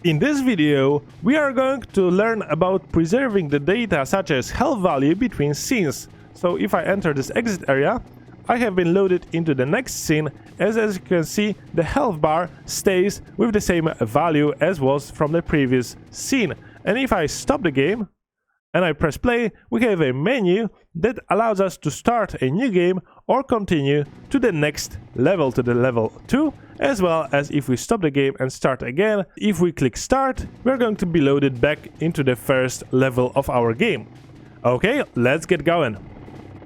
In this video, we are going to learn about preserving the data such as health value between scenes. So if I enter this exit area, I have been loaded into the next scene. As you can see, the health bar stays with the same value as was from the previous scene. And if I stop the game and I press play, we have a menu that allows us to start a new game or continue to the next level, to the level 2, as well as if we stop the game and start again. If we click start, we're going to be loaded back into the first level of our game. Okay, let's get going.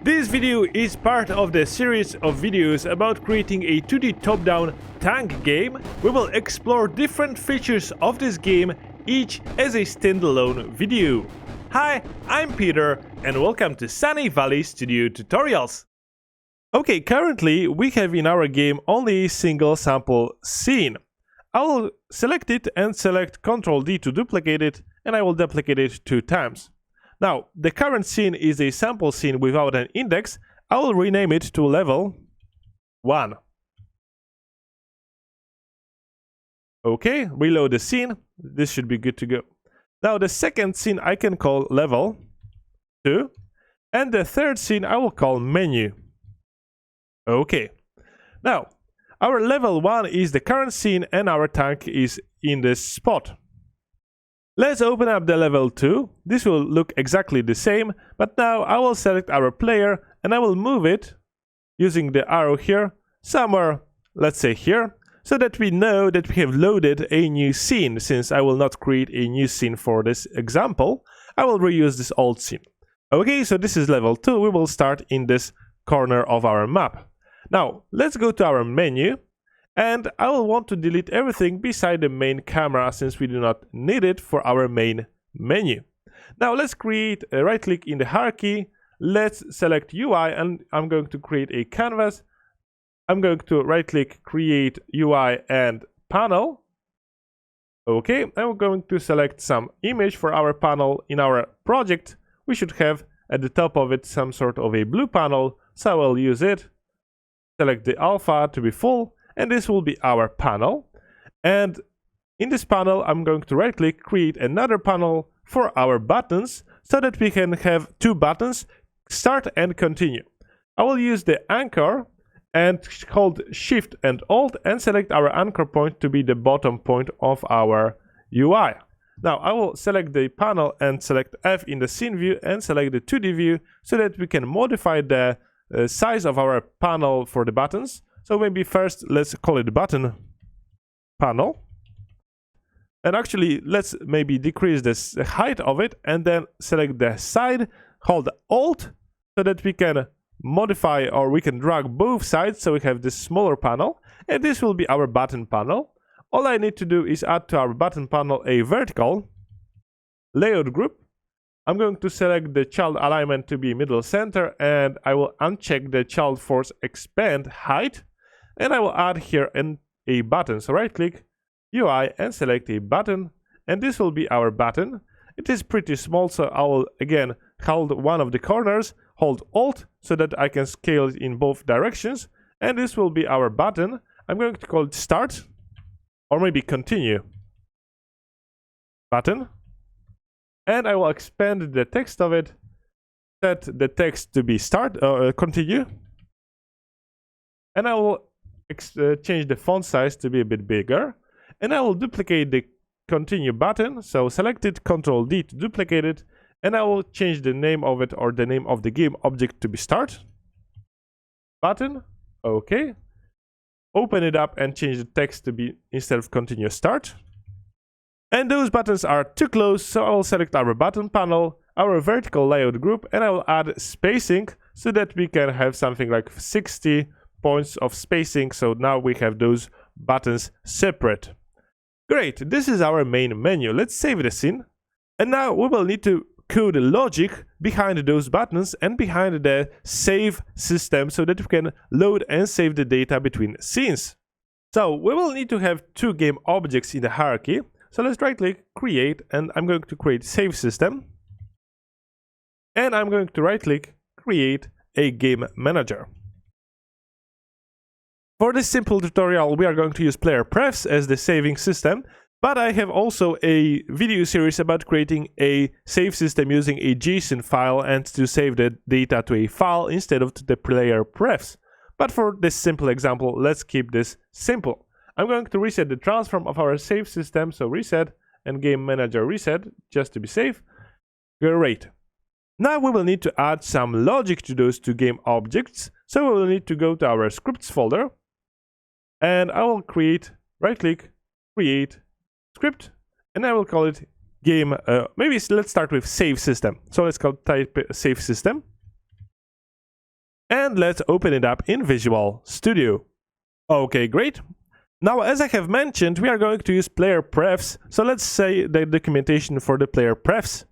This video is part of the series of videos about creating a 2D top-down tank game. We will explore different features of this game, each as a standalone video. Hi, I'm Peter and welcome to Sunny Valley Studio Tutorials. Okay, currently we have in our game only a single sample scene. I will select it and select Ctrl D to duplicate it, and I will duplicate it 2 times. Now, the current scene is a sample scene without an index. I will rename it to level 1. Okay, reload the scene. This should be good to go. Now, the second scene I can call level 2, and the third scene I will call menu. Okay, now our level 1 is the current scene and our tank is in this spot. Let's open up the level 2. This will look exactly the same, but now I will select our player and I will move it using the arrow here somewhere, let's say here, so that we know that we have loaded a new scene. Since I will not create a new scene for this example, I will reuse this old scene. Okay, so this is level 2. We will start in this corner of our map. Now, let's go to our menu, and I will want to delete everything beside the main camera since we do not need it for our main menu. Now, let's create a right-click in the hierarchy. Let's select UI, and I'm going to create a canvas. I'm going to right-click, create UI and panel. Okay, I'm going to select some image for our panel. In our project, we should have at the top of it some sort of a blue panel, so I will use it. Select the alpha to be full, and this will be our panel. And in this panel, I'm going to right-click, create another panel for our buttons, so that we can have 2 buttons, start and continue. I will use the anchor and hold Shift and Alt and select our anchor point to be the bottom point of our UI. Now I will select the panel and select F in the scene view and select the 2D view so that we can modify the size of our panel for the buttons. So maybe first let's call it button panel. And actually let's maybe decrease the height of it and then select the side, hold Alt so that we can modify or we can drag both sides so we have this smaller panel, and this will be our button panel. All I need to do is add to our button panel a vertical layout group. I'm going to select the child alignment to be middle center, and I will uncheck the child force expand height, and I will add here a button. So right click UI and select a button, and this will be our button. It is pretty small, so I will again hold one of the corners, hold Alt so that I can scale it in both directions, and this will be our button. I'm going to call it start or maybe continue button, and I will expand the text of it, set the text to be start continue, and I will change the font size to be a bit bigger, and I will duplicate the continue button. So select it, Ctrl D to duplicate it, and I will change the name of it or the name of the game object to be start button. Okay, open it up and change the text to be, instead of continue, start. And those buttons are too close, so I will select our button panel, our vertical layout group, and I will add spacing so that we can have something like 60 points of spacing. So now we have those buttons separate. Great, this is our main menu. Let's save the scene. And now we will need to code logic behind those buttons and behind the save system so that we can load and save the data between scenes. So we will need to have 2 game objects in the hierarchy. So let's right click, create, and I'm going to create save system. And I'm going to right click, create a game manager. For this simple tutorial, we are going to use PlayerPrefs as the saving system. But I have also a video series about creating a save system using a JSON file and to save the data to a file instead of to the PlayerPrefs. But for this simple example, let's keep this simple. I'm going to reset the transform of our save system, so reset and game manager reset, just to be safe. Great. Now we will need to add some logic to those two game objects, so we will need to go to our scripts folder, and I will create, right-click, create script, and I will call it game, maybe let's start with save system. So let's type save system, and let's open it up in Visual Studio. Okay, great. Now, as I have mentioned, we are going to use PlayerPrefs, so let's say the documentation for the PlayerPrefs.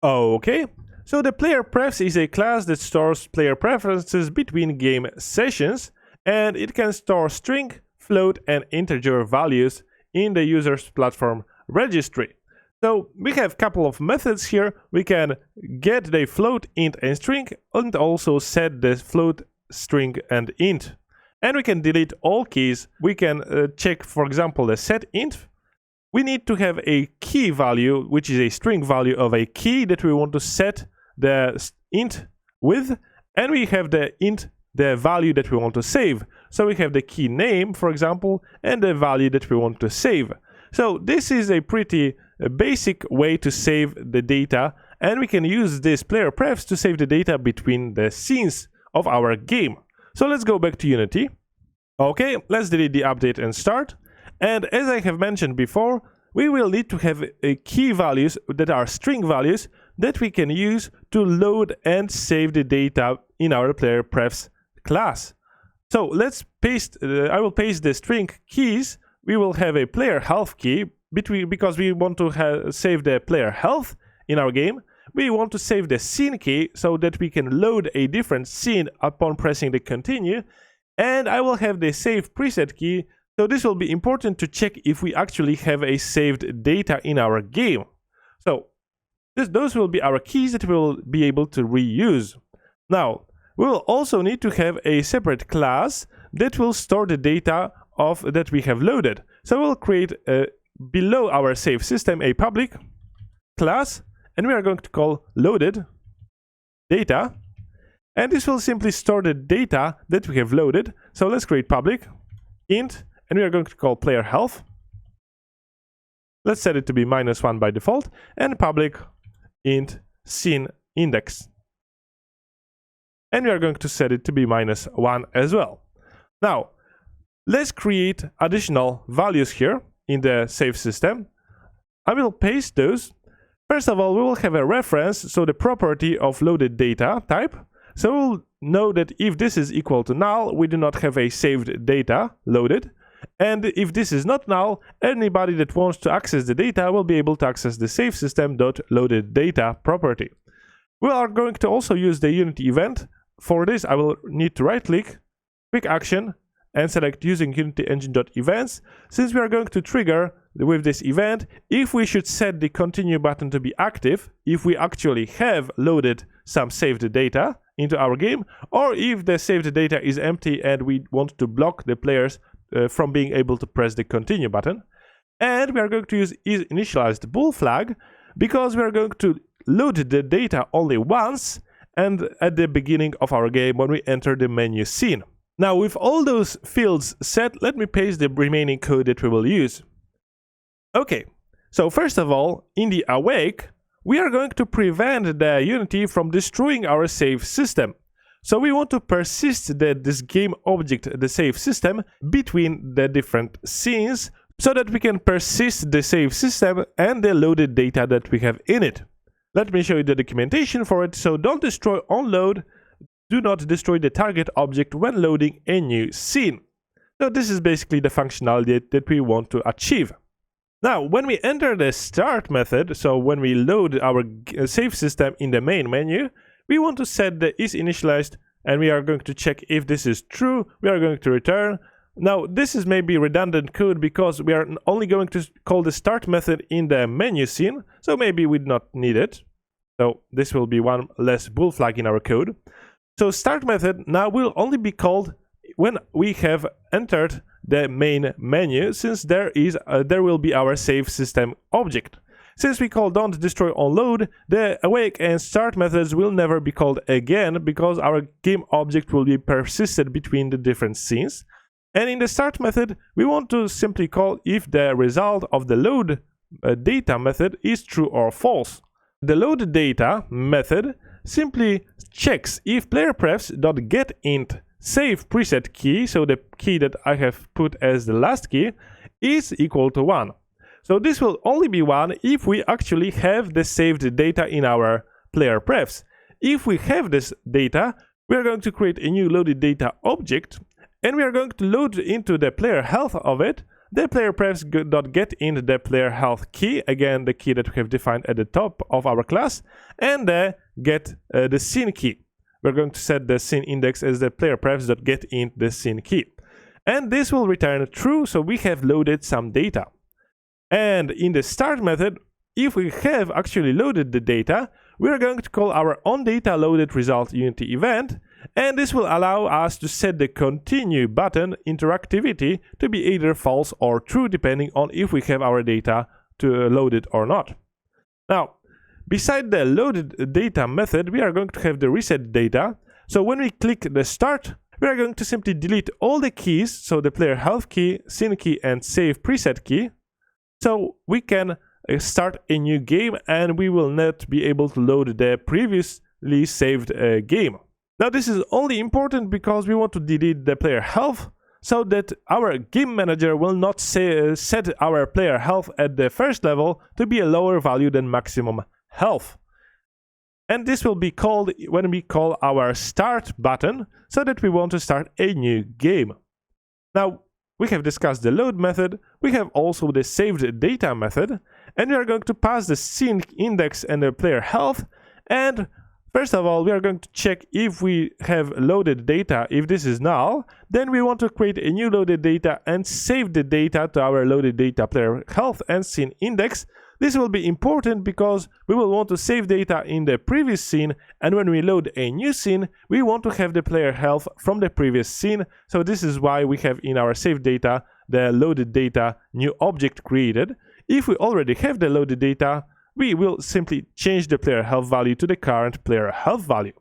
Okay, so the PlayerPrefs is a class that stores player preferences between game sessions, and it can store string, float, and integer values in the user's platform registry. So we have a couple of methods here. We can get the float, int, and string, and also set the float, string, and int. And we can delete all keys. We can check, for example, the set int. We need to have a key value, which is a string value of a key that we want to set the int with, and we have the int, the value that we want to save. So we have the key name, for example, and the value that we want to save. So this is a pretty basic way to save the data, and we can use this PlayerPrefs to save the data between the scenes of our game. So let's go back to Unity. Okay, let's delete the update and start. And as I have mentioned before, we will need to have key values that are string values that we can use to load and save the data in our PlayerPrefs class. So let's paste, I will paste the string keys. We will have a player health key because we want to save the player health in our game. We want to save the scene key so that we can load a different scene upon pressing the continue. And I will have the save preset key. So this will be important to check if we actually have a saved data in our game. So those will be our keys that we will be able to reuse. Now, we will also need to have a separate class that will store the data that we have loaded. So we'll create below our save system a public class, and we are going to call loaded data. And this will simply store the data that we have loaded. So let's create public int, and we are going to call player health. Let's set it to be -1 by default, and public int scene index. And we are going to set it to be -1 as well. Now, let's create additional values here in the save system. I will paste those. First of all, we will have a reference, so the property of loaded data type. So we'll know that if this is equal to null, we do not have a saved data loaded. And if this is not null, anybody that wants to access the data will be able to access the save system.loadedData property. We are going to also use the Unity event. For this, I will need to right-click, quick action, and select using Unity Engine.events. Since we are going to trigger with this event, if we should set the continue button to be active, if we actually have loaded some saved data into our game, or if the saved data is empty and we want to block the players from being able to press the continue button. And we are going to use isInitialized bool flag because we are going to load the data only once and at the beginning of our game when we enter the menu scene. Now, with all those fields set, let me paste the remaining code that we will use. Okay, so first of all, in the awake, we are going to prevent the Unity from destroying our save system. So we want to persist this game object, the save system, between the different scenes so that we can persist the save system and the loaded data that we have in it. Let me show you the documentation for it. So don't destroy on load. Do not destroy the target object when loading a new scene. So this is basically the functionality that we want to achieve. Now, when we enter the start method, so when we load our save system in the main menu, we want to set the isInitialized, and we are going to check if this is true. We are going to return. Now, this is maybe redundant code because we are only going to call the start method in the menu scene, so maybe we do not need it. So this will be one less bool flag in our code. So start method now will only be called when we have entered the main menu, since there will be our save system object. Since we call don't destroy on load, the awake and start methods will never be called again because our game object will be persisted between the different scenes. And in the start method, we want to simply call if the result of the load data method is true or false. The load data method simply checks if PlayerPrefs.getInt save preset key, so the key that I have put as the last key, is equal to 1. So this will only be 1 if we actually have the saved data in our PlayerPrefs. If we have this data, we are going to create a new loaded data object, and we are going to load into the player health of it the PlayerPrefs.getInt the player health key, again the key that we have defined at the top of our class, and the scene key. We're going to set the scene index as the PlayerPrefs.getInt the scene key. And this will return true, so we have loaded some data. And in the start method, if we have actually loaded the data, we are going to call our onDataLoadedResult Unity event, and this will allow us to set the continue button interactivity to be either false or true, depending on if we have our data loaded or not. Now, beside the loaded data method, we are going to have the reset data. So when we click the start, we are going to simply delete all the keys, so the player health key, scene key, and save preset key. So we can start a new game and we will not be able to load the previously saved game. Now this is only important because we want to delete the player health so that our game manager will not set our player health at the first level to be a lower value than maximum health. And this will be called when we call our start button so that we want to start a new game. Now, we have discussed the load method, we have also the saved data method, and we are going to pass the scene index and the player health. And first of all, we are going to check if we have loaded data. If this is null, then we want to create a new loaded data and save the data to our loaded data player health and scene index. This will be important because we will want to save data in the previous scene, and when we load a new scene, we want to have the player health from the previous scene. So this is why we have in our saved data the loaded data new object created. If we already have the loaded data, we will simply change the player health value to the current player health value.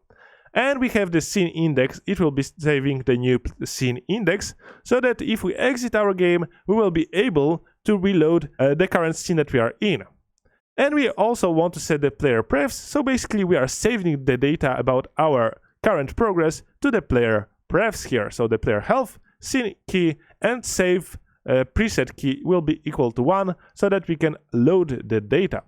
And we have the scene index, it will be saving the new scene index, so that if we exit our game, we will be able to reload the current scene that we are in. And we also want to set the PlayerPrefs, so basically we are saving the data about our current progress to the PlayerPrefs here. So the player health, scene key, and save preset key will be equal to 1, so that we can load the data.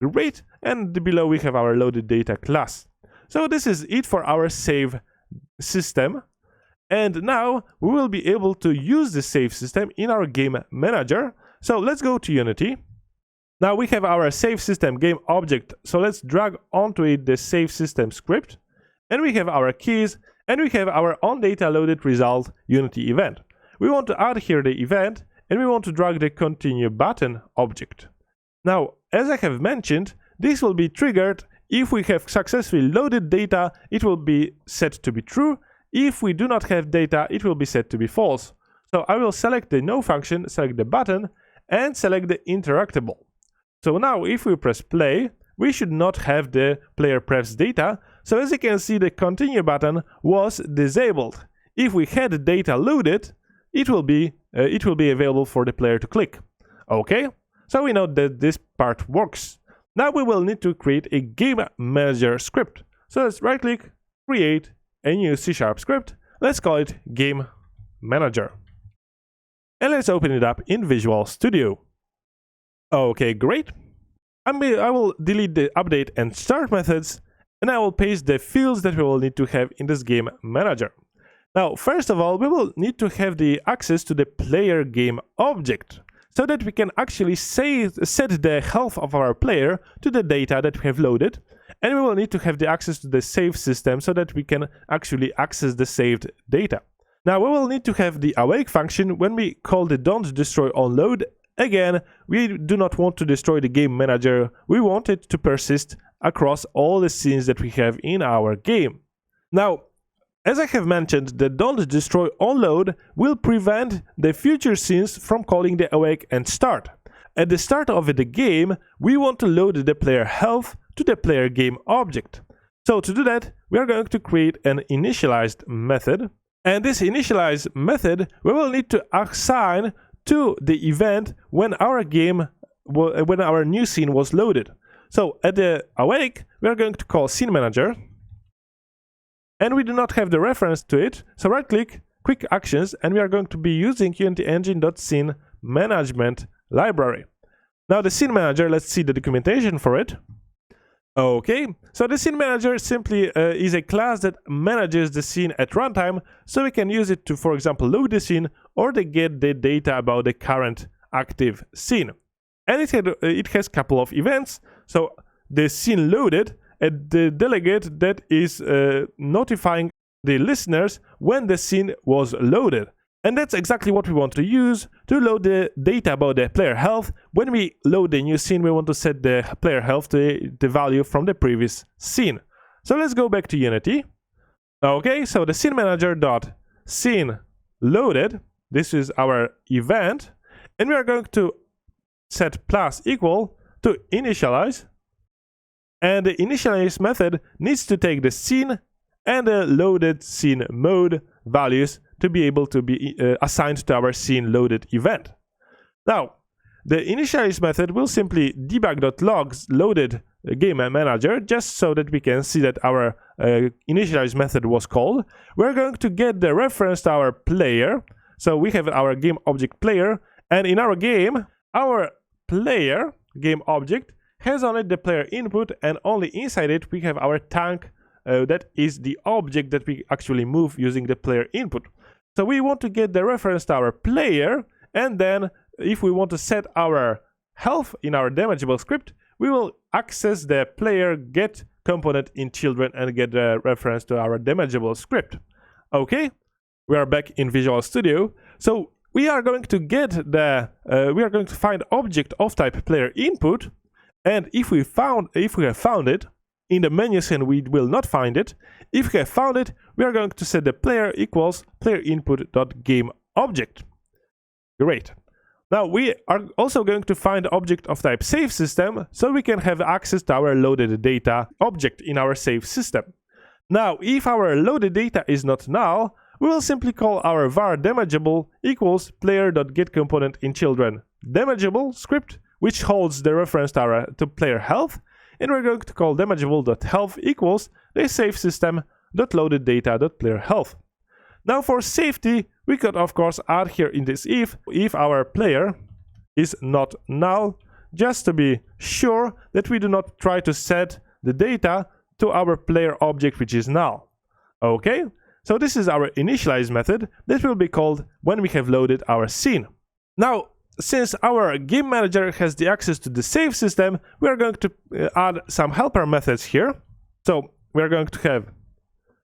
Great, and below we have our loaded data class. So this is it for our save system. And now we will be able to use the save system in our game manager. So let's go to Unity. Now we have our save system game object. So let's drag onto it the save system script. And we have our keys, and we have our onDataLoadedResult Unity event. We want to add here the event, and we want to drag the continue button object. Now, as I have mentioned, this will be triggered if we have successfully loaded data, it will be set to be true. If we do not have data, it will be set to be false. So I will select the no function, select the button, and select the interactable. So now if we press play, we should not have the PlayerPrefs data. So as you can see, the continue button was disabled. If we had data loaded, it will be available for the player to click. Okay, so we know that this part works. Now we will need to create a game manager script. So let's right click, create a new C# script. Let's call it game manager. And let's open it up in Visual Studio. Okay, great. I will delete the update and start methods, and I will paste the fields that we will need to have in this game manager. Now, first of all, we will need to have the access to the player game object, so that we can actually set the health of our player to the data that we have loaded. And we will need to have the access to the save system so that we can actually access the saved data. Now we will need to have the awake function when we call the don't destroy on load. Again, we do not want to destroy the game manager, we want it to persist across all the scenes that we have in our game. Now, As I have mentioned, the don't destroy on load will prevent the future scenes from calling the awake and start. At the start of the game, we want to load the player health to the player game object. So to do that, we are going to create an initialized method. And this initialize method, we will need to assign to the event when our new scene was loaded. So at the awake, we are going to call scene manager. And we do not have the reference to it, so right click, quick actions, and we are going to be using Unity Engine.scene management library. Now the scene manager, let's see the documentation for it. Okay, so the scene manager simply is a class that manages the scene at runtime, so we can use it to, for example, load the scene or to get the data about the current active scene. And it has a couple of events. So the scene loaded, and the delegate that is notifying the listeners when the scene was loaded. And that's exactly what we want to use to load the data about the player health. When we load the new scene, we want to set the player health to the value from the previous scene. So let's go back to Unity. Okay, so the scene manager dot scene loaded, this is our event, and we are going to set plus equal to initialize. And the initialize method needs to take the scene and the loaded scene mode values to be able to be assigned to our scene loaded event. Now, the initialize method will simply debug.logs loaded game manager, just so that we can see that our initialize method was called. We're going to get the reference to our player. So we have our game object player, and in our game, our player game object has on it the player input, and only inside it we have our tank that is the object that we actually move using the player input. So we want to get the reference to our player, and then if we want to set our health in our damageable script, we will access the player get component in children and get the reference to our damageable script. Okay, we are back in Visual Studio. So we are going to get the we are going to find object of type player input, and if we have found it in the menu scene, we will not find it. If we have found it, we are going to set the player equals player input dot game object. Great. Now we are also going to find object of type save system, so we can have access to our loaded data object in our save system. Now, if our loaded data is not null, we will simply call our var damageable equals player.getComponent in children damageable script, which holds the reference to player health, and we're going to call damageable.health equals the save system.loaded data.player health. Now for safety, we could of course add here in this if our player is not null, just to be sure that we do not try to set the data to our player object which is null. Okay, so this is our initialize method that will be called when we have loaded our scene. Now, since our game manager has the access to the save system, we are going to add some helper methods here. So we are going to have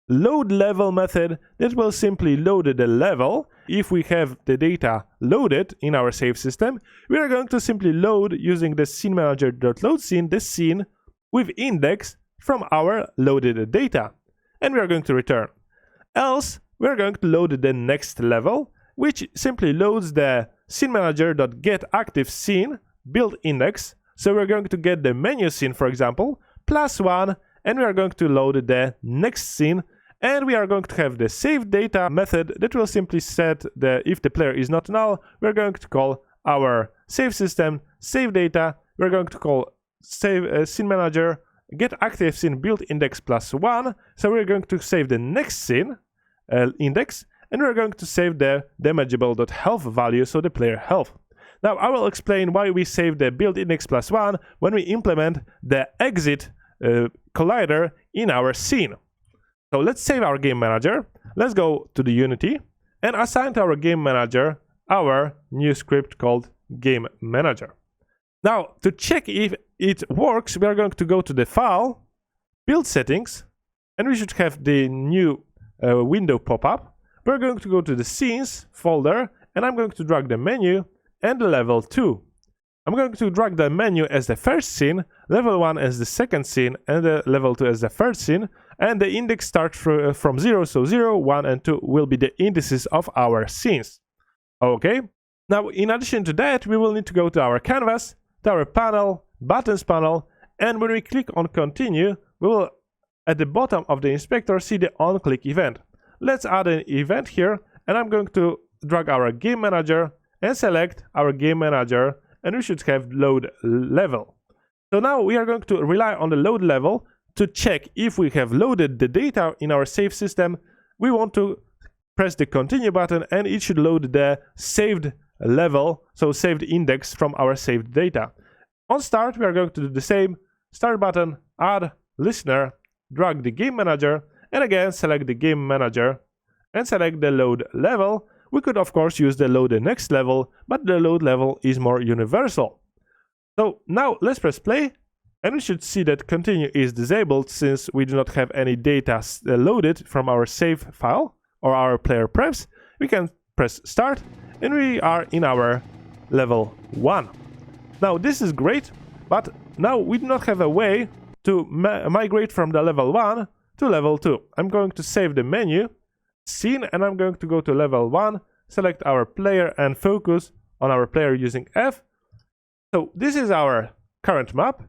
load level method that will simply load the level. If we have the data loaded in our save system, we are going to simply load using the scene manager.load scene the scene with index from our loaded data, and we are going to return. Else, we are going to load the next level, which simply loads the scene manager.getActive scene build index. So we're going to get the menu scene, for example, +1, and we are going to load the next scene, and we are going to have the save data method that will simply set if the player is not null, we're going to call our save system save data. We're going to call save scene manager get active scene build index +1. So we're going to save the next scene index, and we're going to save the damageable.health value, so the player health. Now I will explain why we save the build index +1 when we implement the exit collider in our scene. So let's save our game manager. Let's go to the Unity and assign to our game manager our new script called game manager. Now to check if it works, we are going to go to the file, build settings, and we should have the new window pop up. We're going to go to the scenes folder, and I'm going to drag the menu and the level 2. I'm going to drag the menu as the first scene, level 1 as the second scene, and the level 2 as the third scene, and the index starts from 0, so 0, 1, and 2 will be the indices of our scenes. Okay, now in addition to that, we will need to go to our canvas, to our panel, buttons panel, and when we click on continue, we will at the bottom of the inspector see the on-click event. Let's add an event here, and I'm going to drag our game manager and select our game manager, and we should have load level. So now we are going to rely on the load level to check if we have loaded the data in our save system. We want to press the continue button, and it should load the saved level, so saved index from our saved data. On start, we are going to do the same. Start button, add listener, drag the game manager, and again select the game manager and select the load level. We could of course use the load the next level, but the load level is more universal. So now let's press play, and we should see that continue is disabled since we do not have any data loaded from our save file or our PlayerPrefs. We can press start, and we are in our level 1. Now this is great, but now we do not have a way to migrate from the level 1 to level 2. I'm going to save the menu, scene, and I'm going to go to level 1, select our player and focus on our player using F. So this is our current map,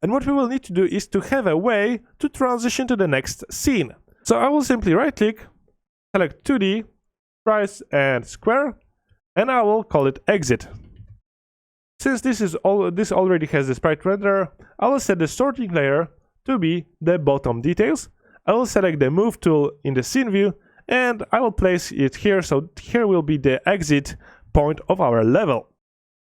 and what we will need to do is to have a way to transition to the next scene. So I will simply right click, select 2D, price and square, and I will call it exit. Since this already has the sprite renderer, I will set the sorting layer to be the bottom details. I will select the move tool in the scene view, and I will place it here, so here will be the exit point of our level.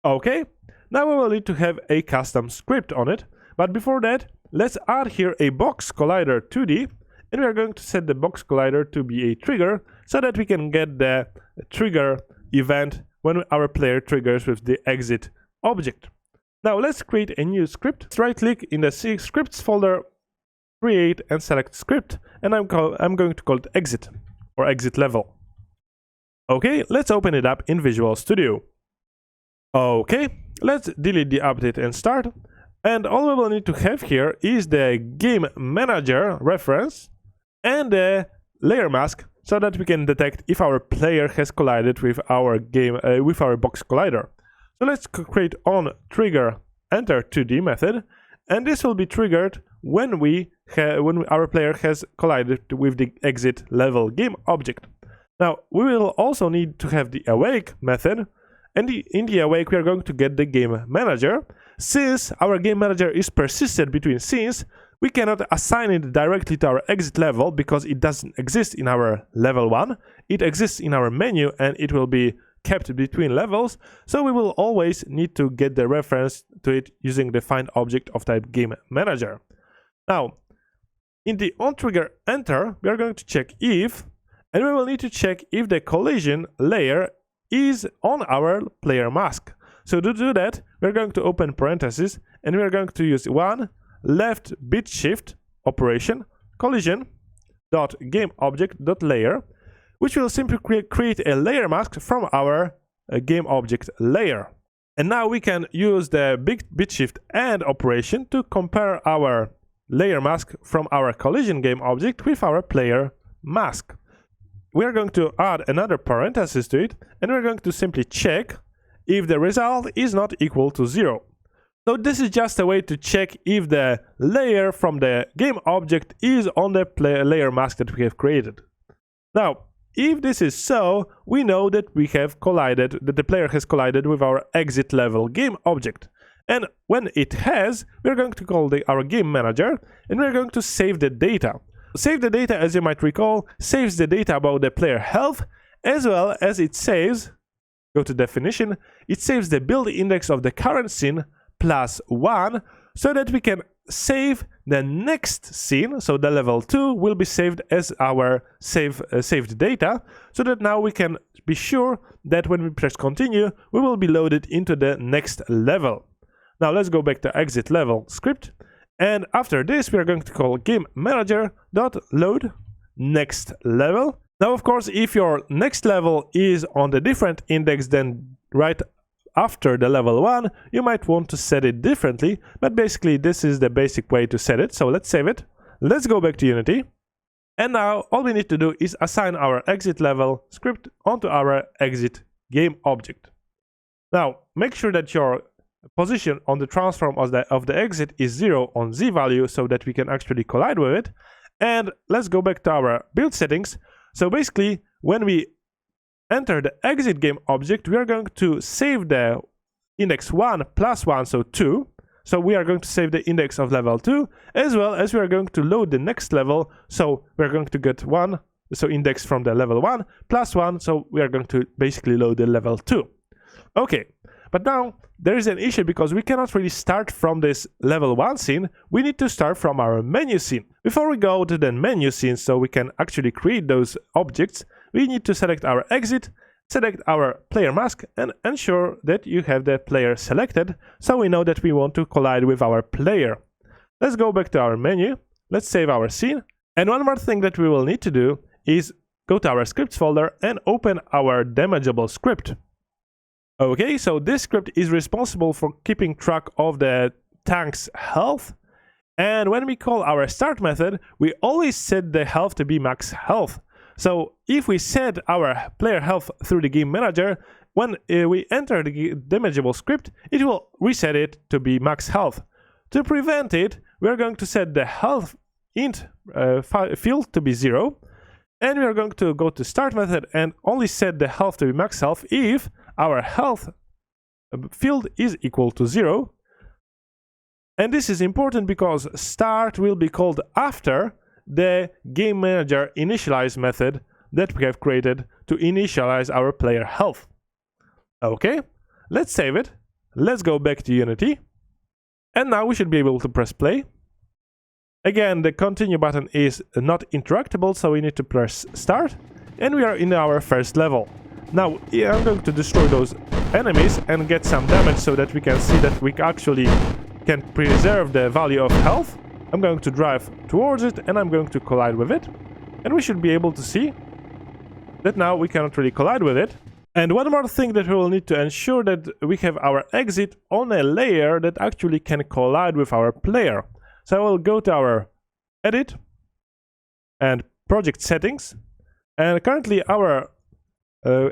Okay, now we will need to have a custom script on it, but before that, let's add here a box collider 2D, and we are going to set the box collider to be a trigger, so that we can get the trigger event when our player triggers with the exit object. Now let's create a new script. Right click in the scripts folder, create and select script, and I'm going to call it exit or exit level. Okay, let's open it up in Visual Studio. Okay, let's delete the update and start. And all we will need to have here is the game manager reference and the layer mask, so that we can detect if our player has collided with our with our box collider. So let's create on trigger enter 2D method, and this will be triggered when our player has collided with the exit level game object. Now we will also need to have the awake method, and in the awake we are going to get the game manager. Since our game manager is persisted between scenes, we cannot assign it directly to our exit level because it doesn't exist in our level 1. It exists in our menu and it will be kept between levels, so we will always need to get the reference to it using the find object of type game manager. Now, in the on trigger enter, we are going to check if, and we will need to check if the collision layer is on our player mask. So to do that, we're going to open parentheses, and we're going to use one left bit shift operation collision dot game object dot layer, which will simply create a layer mask from our game object layer. And now we can use the big bit shift and operation to compare our layer mask from our collision game object with our player mask. We are going to add another parenthesis to it, and we're going to simply check if the result is not equal to 0. So this is just a way to check if the layer from the game object is on the layer mask that we have created. Now, if this is so, we know that we have collided, that the player has collided with our exit level game object. And when it has, we're going to call our game manager, and we're going to save the data. Save the data, as you might recall, saves the data about the player health, as well as it saves, go to definition, it saves the build index of the current scene plus 1, so that we can save the next scene, so the level 2 will be saved as our saved data, so that now we can be sure that when we press continue, we will be loaded into the next level. Now let's go back to exit level script, and after this we are going to call game manager.load next level. Now of course, if your next level is on the different index than right after the level 1, you might want to set it differently, but basically this is the basic way to set it. So let's save it. Let's go back to Unity. And now all we need to do is assign our exit level script onto our exit game object. Now make sure that your position on the transform of the exit is 0 on Z value so that we can actually collide with it. And let's go back to our build settings. So basically when we enter the exit game object, we are going to save the index 1 plus 1, so 2. So we are going to save the index of level 2, as well as we are going to load the next level. So we are going to get 1, so index from the level 1 plus 1, so we are going to basically load the level 2. Okay, but now there is an issue because we cannot really start from this level 1 scene. We need to start from our menu scene. Before we go to the menu scene so we can actually create those objects, we need to select our exit, select our player mask, and ensure that you have the player selected so we know that we want to collide with our player. Let's go back to our menu, let's save our scene, and one more thing that we will need to do is go to our scripts folder and open our damageable script. Okay, so this script is responsible for keeping track of the tank's health, and when we call our start method, we always set the health to be max health. So if we set our player health through the game manager, when we enter the damageable script, it will reset it to be max health. To prevent it, we are going to set the health int field to be 0, and we are going to go to start method and only set the health to be max health if our health field is equal to 0. And this is important because start will be called after the game manager initialize method that we have created to initialize our player health. Okay, let's save it. Let's go back to Unity. And now we should be able to press play. Again, the continue button is not interactable, so we need to press start. And we are in our first level. Now I'm going to destroy those enemies and get some damage so that we can see that we actually can preserve the value of health. I'm going to drive towards it and I'm going to collide with it. And we should be able to see that now we cannot really collide with it. And one more thing that we will need to ensure that we have our exit on a layer that actually can collide with our player. So I will go to our edit and project settings. And currently our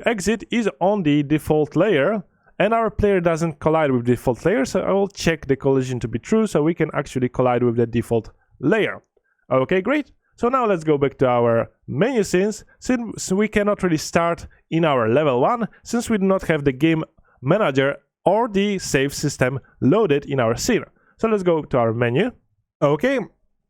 exit is on the default layer. And our player doesn't collide with the default layer, so I will check the collision to be true so we can actually collide with the default layer. Okay, great. So now let's go back to our menu scenes, since we cannot really start in our level 1, since we do not have the game manager or the save system loaded in our scene. So let's go to our menu. Okay,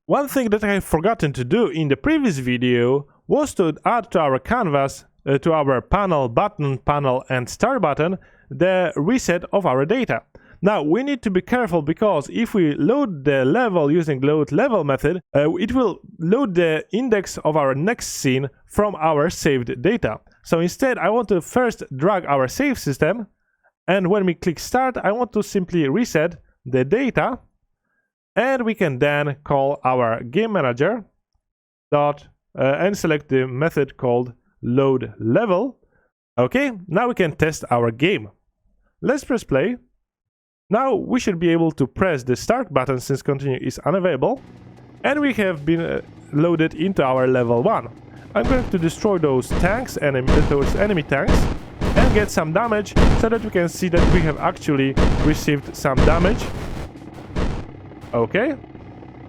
one thing that I have forgotten to do in the previous video was to add to our canvas, to our panel, button, panel and start button, the reset of our data. Now we need to be careful because if we load the level using load level method, it will load the index of our next scene from our saved data. So instead I want to first drag our save system, and when we click start I want to simply reset the data, and we can then call our game manager dot and select the method called load level. Okay, now we can test our game. Let's press play. Now we should be able to press the start button since continue is unavailable, and we have been loaded into our level 1. I'm going to destroy those tanks, those enemy tanks, and get some damage so that we can see that we have actually received some damage. Okay,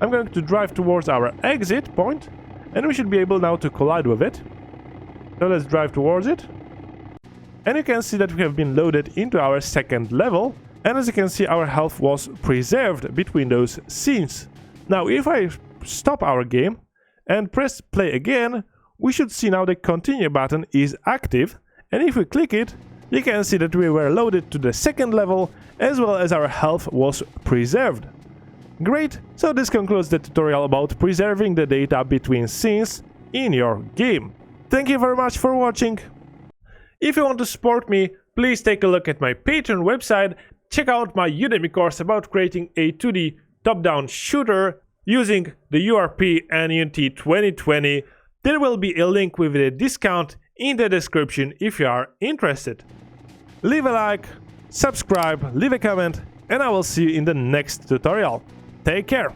I'm going to drive towards our exit point, and we should be able now to collide with it. So let's drive towards it. And you can see that we have been loaded into our second level, and as you can see our health was preserved between those scenes. Now if I stop our game and press play again, we should see now the continue button is active, and if we click it, you can see that we were loaded to the second level as well as our health was preserved. Great, so this concludes the tutorial about preserving the data between scenes in your game. Thank you very much for watching. If you want to support me, please take a look at my Patreon website, check out my Udemy course about creating a 2D top-down shooter using the URP and Unity 2020. There will be a link with a discount in the description if you are interested. Leave a like, subscribe, leave a comment, and I will see you in the next tutorial. Take care!